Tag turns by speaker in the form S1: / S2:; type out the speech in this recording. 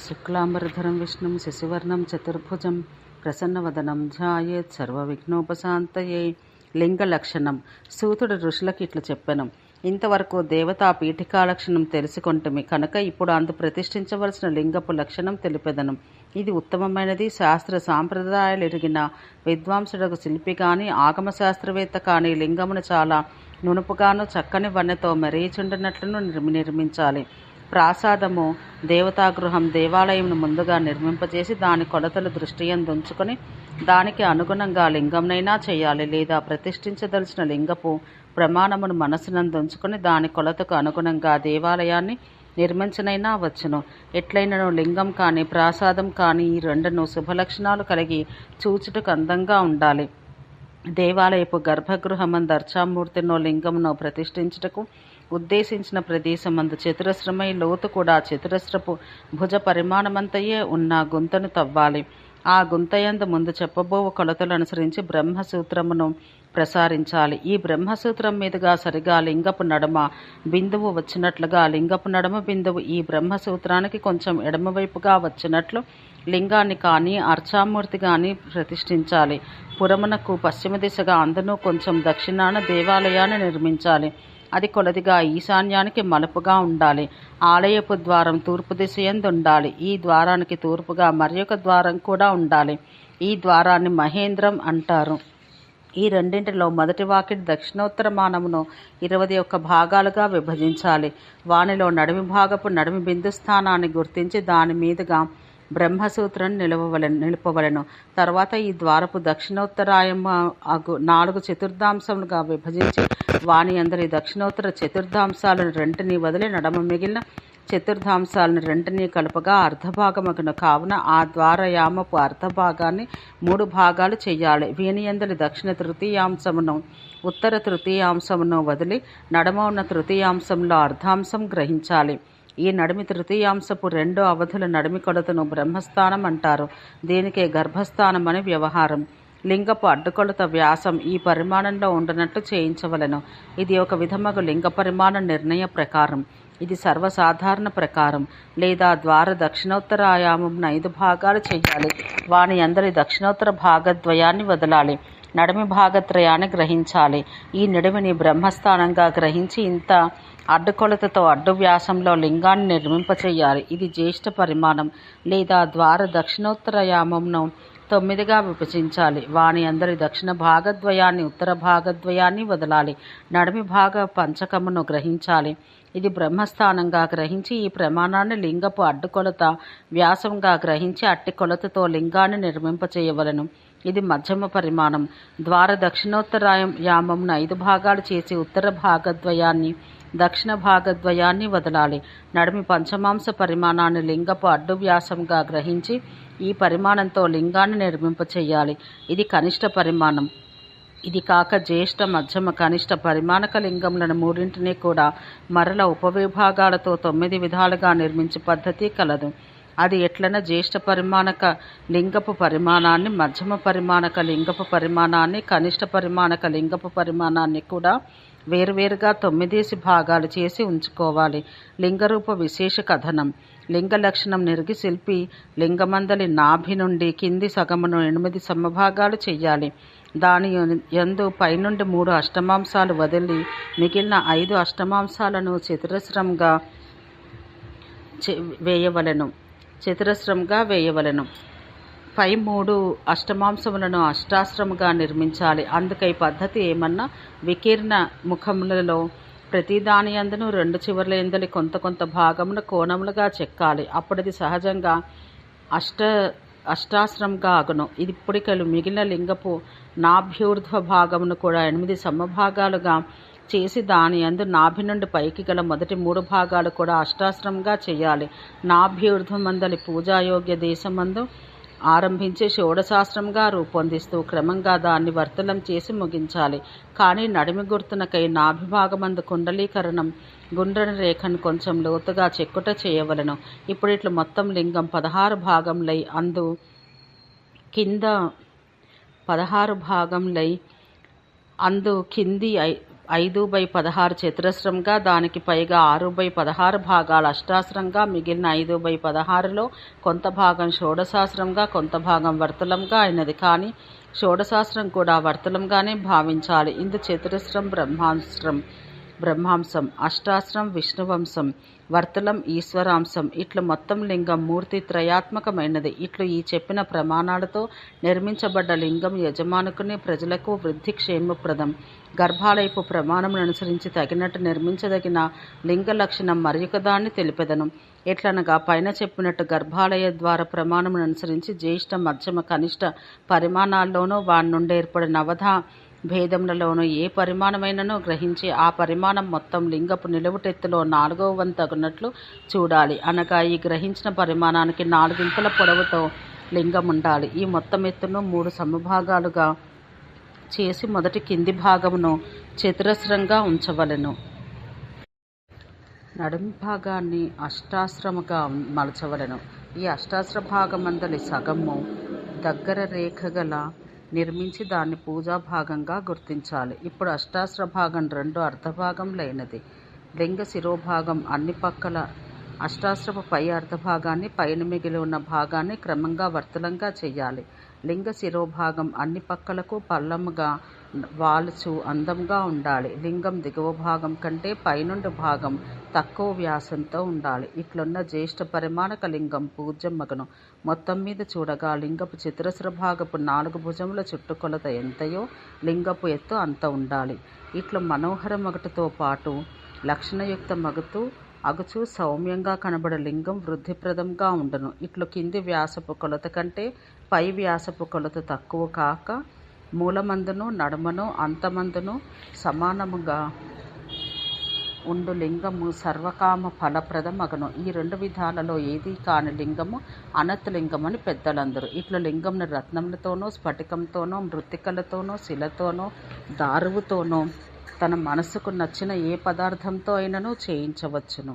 S1: శుక్లాంబరధరం విష్ణుం శశివర్ణం చతుర్భుజం ప్రసన్నవదనం ధ్యాయేత్ సర్వవిఘ్నోపశాంతయే. లింగ లక్షణం. సూతుడు ఋషులకు ఇట్లు చెప్పెను. ఇంతవరకు దేవతా పీఠికా లక్షణం తెలుసుకొంటిమి కనుక ఇప్పుడు అందు ప్రతిష్ఠించవలసిన లింగపు లక్షణం తెలిపెదను. ఇది ఉత్తమమైనది. శాస్త్ర సాంప్రదాయాలు ఎరిగిన విద్వాంసుడకు శిల్పి కానీ ఆగమ శాస్త్రవేత్త కానీ లింగమును చాలా నునుపుగాను చక్కని వన్నెతో మెరీచుండినట్లను నిర్మించాలి. ప్రాసాదము దేవతాగృహం దేవాలయమును ముందుగా నిర్మింపజేసి దాని కొలతలు దృష్టియందుంచుకొని దానికి అనుగుణంగా లింగంనైనా చేయాలి, లేదా ప్రతిష్ఠించదలిచిన లింగపు ప్రమాణమును మనసునందుంచుకొని దాని కొలతకు అనుగుణంగా దేవాలయాన్ని నిర్మించనైనా వచ్చును. ఎట్లయినను లింగం కానీ ప్రాసాదం కానీ ఈ రెండును శుభలక్షణాలు కలిగి చూచుటకు అందంగా ఉండాలి. దేవాలయపు గర్భగృహమందు అర్చామూర్తినో లింగమునో ప్రతిష్ఠించుటకు ఉద్దేశించిన ప్రదేశమందు చతురస్రమై లోతు కూడా చతురస్రపు భుజ పరిమాణమంతయే ఉన్న గుంతను తవ్వాలి. ఆ గుంతయందు ముందు చెప్పబోవు కొలతలు అనుసరించి బ్రహ్మసూత్రమును ప్రసారించాలి. ఈ బ్రహ్మసూత్రం మీదుగా సరిగా లింగపు నడుమ బిందువు వచ్చినట్లుగా లింగపు నడుమ బిందువు ఈ బ్రహ్మసూత్రానికి కొంచెం ఎడమవైపుగా వచ్చినట్లు లింగాన్ని కానీ అర్చామూర్తి కానీ ప్రతిష్ఠించాలి. పురమునకు పశ్చిమ దిశగా అందును కొంచెం దక్షిణాన దేవాలయాన్ని నిర్మించాలి. అది కొలదిగా ఈశాన్యానికి మలుపుగా ఉండాలి. ఆలయపు ద్వారం తూర్పు దిశయందు ఉండాలి. ఈ ద్వారానికి తూర్పుగా మరియొక ద్వారం కూడా ఉండాలి. ఈ ద్వారాన్ని మహేంద్రం అంటారు. ఈ రెండింటిలో మొదటి వాకిటి దక్షిణోత్తరమానమును 21 భాగాలుగా విభజించాలి. వానిలో నడిమి భాగపు నడిమి బిందు స్థానాన్ని గుర్తించి దాని మీదుగా బ్రహ్మసూత్రం నిలుపవలెను. తర్వాత ఈ ద్వారపు దక్షిణోత్తరాయము 4 చతుర్థాంశములుగా విభజించి వాని అందరి దక్షిణోత్తర చతుర్థాంశాలను రెంటిని వదిలి నడమ మిగిలిన చతుర్థాంశాలను రెంటిని కలుపగా అర్ధభాగమగును. కావున ఆ ద్వారయామపు అర్ధభాగాన్ని 3 భాగాలు చేయాలి. వీని అందరి దక్షిణ తృతీయాంశమును ఉత్తర తృతీయాంశమును వదిలి నడమ ఉన్న తృతీయాంశంలో అర్ధాంశం గ్రహించాలి. ఈ నడిమి తృతీయాంశపు 2 అవధుల నడిమి కొలతను బ్రహ్మస్థానం అంటారు. దీనికే గర్భస్థానం అని వ్యవహారం. లింగపు అడ్డుకొలత వ్యాసం ఈ పరిమాణంలో ఉండనట్లు చేయించవలెను. ఇది ఒక విధమగు లింగ పరిమాణ నిర్ణయ ప్రకారం. ఇది సర్వసాధారణ ప్రకారం. లేదా ద్వార దక్షిణోత్తరాయామమును 5 భాగాలు చేయాలి. వాని అందరి దక్షిణోత్తర భాగద్వయాన్ని వదలాలి. నడిమి భాగత్రయాన్ని గ్రహించాలి. ఈ నడిమిని బ్రహ్మస్థానంగా గ్రహించి ఇంత అడ్డుకొలతతో అడ్డు వ్యాసంలో లింగాన్ని నిర్మింపచేయాలి. ఇది జ్యేష్ఠ పరిమాణం. లేదా ద్వార దక్షిణోత్తరయామమును 9గా విభజించాలి. వాని అందరి దక్షిణ భాగద్వయాన్ని ఉత్తర భాగద్వయాన్ని వదలాలి. నడిమి భాగ పంచకమును గ్రహించాలి. ఇది బ్రహ్మస్థానంగా గ్రహించి ఈ ప్రమాణాన్ని లింగపు అడ్డుకొలత వ్యాసంగా గ్రహించి అట్టి కొలతతో లింగాన్ని నిర్మింపచేయవలెను. ఇది మధ్యమ పరిమాణం. ద్వార దక్షిణోత్తరాయామమును 5 భాగాలు చేసి ఉత్తర భాగద్వయాన్ని దక్షిణ భాగద్వయాన్ని వదలాలి. నడిమి పంచమాంశ పరిమాణాన్ని లింగపు అడ్డు వ్యాసంగా గ్రహించి ఈ పరిమాణంతో లింగాన్ని నిర్మింపచేయాలి. ఇది కనిష్ట పరిమాణం. ఇది కాక జ్యేష్ఠ మధ్యమ కనిష్ట పరిమాణక లింగములను 3 కూడా మరల ఉపవిభాగాలతో 9 విధాలుగా నిర్మించే పద్ధతి కలదు. అది ఎట్లన జ్యేష్ఠ పరిమాణక లింగపు పరిమాణాన్ని మధ్యమ పరిమాణక లింగపు పరిమాణాన్ని కనిష్ట పరిమాణక లింగపు పరిమాణాన్ని కూడా వేరువేరుగా 9 భాగాలు చేసి ఉంచుకోవాలి. లింగరూప విశేష కథనం. లింగ లక్షణం నెరిగి శిల్పి లింగమందలి నాభి నుండి కింది సగమును 8 సమభాగాలు చెయ్యాలి. దాని యందు పైనుండి 3 అష్టమాంశాలు వదిలి మిగిలిన 5 అష్టమాంశాలను చతురస్రంగా వేయవలెను. పై 3 అష్టమాంశములను అష్టాశ్రముగా నిర్మించాలి. అందుకై పద్ధతి ఏమన్నా వికీర్ణ ముఖములలో ప్రతిదాని అందును 2 చివర్ల ఎందలి కొంత భాగమును కోణములుగా చెక్కాలి. అప్పుడది సహజంగా అష్టాశ్రమంగా అగును. ఇది ఇప్పుడికలు మిగిలిన లింగపు నాభ్యూర్ధ్వ భాగమును కూడా 8 సమభాగాలుగా చేసి దాని యందు నాభి నుండి పైకి గల మొదటి 3 భాగాలు కూడా అష్టాశ్రమంగా చేయాలి. నాభ్యూర్ధ్వమందలి పూజాయోగ్య దేశమందు ఆరంభించి షోడశాస్త్రంగా రూపొందిస్తూ క్రమంగా దాన్ని వర్తలం చేసి ముగించాలి. కానీ నడిమి గుర్తునకై నాభిభాగమందు కుండలీకరణం గుండ్రని రేఖను కొంచెం లోతుగా చెక్కుట చేయవలెను. ఇప్పుడు ఇట్లు మొత్తం లింగం 16 భాగంలై అందు కింద 16 భాగంలై అందు కింది 5/16 చతురస్రంగా, దానికి పైగా 6/16 భాగాలు అష్టాస్రంగా, మిగిలిన 5/16లో కొంత భాగం షోడశాస్రంగా, కొంత భాగం వర్తులంగా అయినది. కానీ షోడశాస్రం కూడా వర్తులంగానే భావించాలి. ఇందు చతురస్రం బ్రహ్మాంశం, అష్టాస్రం విష్ణువంశం, వర్తులం ఈశ్వరాంశం. ఇట్లు మొత్తం లింగం మూర్తి త్రయాత్మకమైనది. ఇట్లు ఈ చెప్పిన ప్రమాణాలతో నిర్మించబడ్డ లింగం యజమానుకుని ప్రజలకు వృద్ధి క్షేమప్రదం. గర్భాలయపు ప్రమాణమును అనుసరించి తగినట్టు నిర్మించదగిన లింగ లక్షణం మరియొకదాన్ని తెలిపెదను. ఎట్లనగా పైన చెప్పినట్టు గర్భాలయ ద్వార ప్రమాణమును అనుసరించి జ్యేష్ఠ మధ్యమ కనిష్ట పరిమాణాల్లోనూ వాని నుండి ఏర్పడిన అవధ భేదములలోనూ ఏ పరిమాణమైనను గ్రహించి ఆ పరిమాణం మొత్తం లింగపు నిలువుటెత్తులో 4వ వంతు అగునట్లు చూడాలి. అనగా ఈ గ్రహించిన పరిమాణానికి 4 ఇంపుల పొడవుతో లింగం ఉండాలి. ఈ మొత్తం ఎత్తును 3 సమభాగాలుగా చేసి మొదటి కింది భాగమును చతురస్రంగా ఉంచవలెను. నడుమి భాగాన్ని అష్టాశ్రముగా మలచవలెను. ఈ అష్టాశ్ర భాగమందలి సగము దగ్గర రేఖగల నిర్మించి దాన్ని పూజా భాగంగా గుర్తించాలి. ఇప్పుడు అష్టాశ్ర భాగం 2 అర్ధభాగంలైనది. లింగ శిరోభాగం అన్ని పక్కల అష్టాశ్రపు పై అర్ధభాగాన్ని, పైన మిగిలి ఉన్న భాగాన్ని క్రమంగా వర్తులంగా చెయ్యాలి. లింగ శిరోభాగం అన్ని పక్కలకు పల్లముగా వాలుచు అందంగా ఉండాలి. లింగం దిగువ భాగం కంటే పైనుండి భాగం తక్కువ వ్యాసంతో ఉండాలి. ఇట్లున్న జ్యేష్ఠ పరిమాణక లింగం పూజ్యమగును. మొత్తం మీద చూడగా లింగపు చతురస్ర భాగపు 4 భుజముల చుట్టుకొలత ఎంతయో లింగపు ఎత్తు అంత ఉండాలి. ఇట్లు మనోహర మగుటతో పాటు లక్షణయుక్త మగుతూ అగుచు సౌమ్యంగా కనబడే లింగం వృద్ధిప్రదంగా ఉండును. ఇట్లు కింది వ్యాసపు కొలత కంటే పై వ్యాసపు కొలత తక్కువ కాక మూలమందును నడుమను అంతమందును సమానముగా ఉండు లింగము సర్వకామ ఫలప్రదమగును. ఈ 2 విధాలలో ఏదీ కాని లింగము అనత్ లింగమని పెద్దలందరూ. ఇట్లు లింగంను రత్నములతోనూ, స్ఫటికంతోనూ, మృత్తికలతోనూ, శిలతోనూ, దారువుతోనూ తన మనసుకు నచ్చిన ఏ పదార్థంతో అయినను చేయించవచ్చును.